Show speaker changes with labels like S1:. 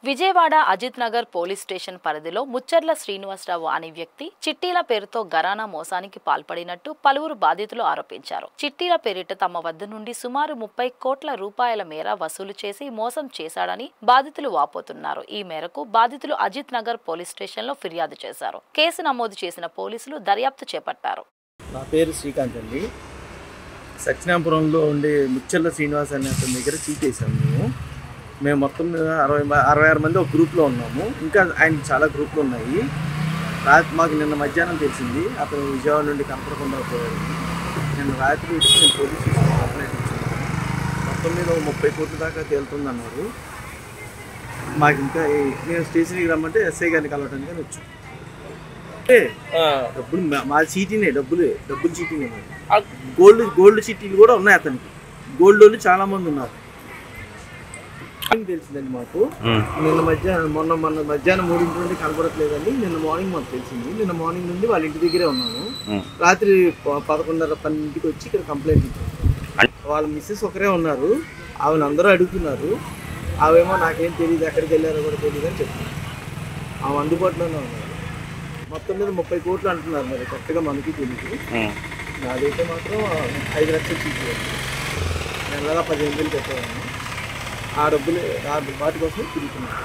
S1: Vijayawada Ajit Nagar police station పరిధిలో ముచ్చర్ల శ్రీనివాసరావు అనే వ్యక్తి చిట్టీల పేరుతో ఘరానా మోసానికి పాల్పడినట్టు పలువురు బాధితులు ఆరోపించారు. చిట్టీల పేరిట తమ వద్ద నుండి సుమారు 30 కోట్ల రూపాయల మేర వసూలు చేసి మోసం చేశాడని బాధితులు వాపోతున్నారు. ఈ మేరకు బాధితులు అజిత్ నగర్ పోలీస్ స్టేషన్లో ఫిర్యాదు చేశారు. కేసు నమోదు చేసిన పోలీసులు దర్యాప్తు చేపట్టారు.
S2: నా పేరు శ్రీకాంత్ అండి. సత్యనాపురంలో ఉండే ముచ్చర్ల శ్రీనివాస్ అనే అతని దగ్గర చీటేసాము. మేము మొత్తం 66 మంది ఒక గ్రూప్లో ఉన్నాము. ఇంకా ఆయన చాలా గ్రూపులు ఉన్నాయి. మాకు నిన్న మధ్యాహ్నం తెలిసింది అతను విజయవాడ నుండి కనపడకుండా పోయాడు. నిన్న రాత్రి వచ్చి నేను పోలీస్ స్టేషన్ కంప్లైంట్ ఇచ్చాను. మొత్తం మీద 30 కోట్ల దాకా తేలుతుంది అన్నారు. మాకు ఇంకా నేను స్టేషన్కి రమ్మంటే ఎస్ఐ గారిని కలవడానికి కానీ వచ్చాను. డబ్బులు మా చీటీనే, డబ్బులు చీటీనే. గోల్డ్ చీటీలు కూడా ఉన్నాయి అతనికి. గోల్డ్ వాళ్ళు చాలా మంది ఉన్నారు. తెలిసిందండి మాకు. నిన్న మొన్న మధ్యాహ్నం 3 నుండి కనపడట్లేదండి. నిన్న మార్నింగ్ మాకు తెలిసింది. నిన్న మార్నింగ్ నుండి వాళ్ళ ఇంటి దగ్గరే ఉన్నాను. రాత్రి 11:30-12కి వచ్చి ఇక్కడ కంప్లైంట్ ఇచ్చాను. వాళ్ళ మిస్సెస్ ఒకరే ఉన్నారు. ఆమెను అందరూ అడుగుతున్నారు. ఆమెమో నాకేం తెలియదు, ఎక్కడికి వెళ్ళారో కూడా తెలియదు అని చెప్తున్నారు. ఆమె అందుబాటులోనే ఉన్నారు. మొత్తం మీద 30 కోట్లు అంటున్నారు. మరి కొత్తగా మనకి తెలియదు. నాదైతే మాత్రం 5 లక్షలు చీటీ నెలగా 15,000 పెట్టేవాడిని. ఆ డబ్బులు వాటి కోసం తిరుగుతున్నాను.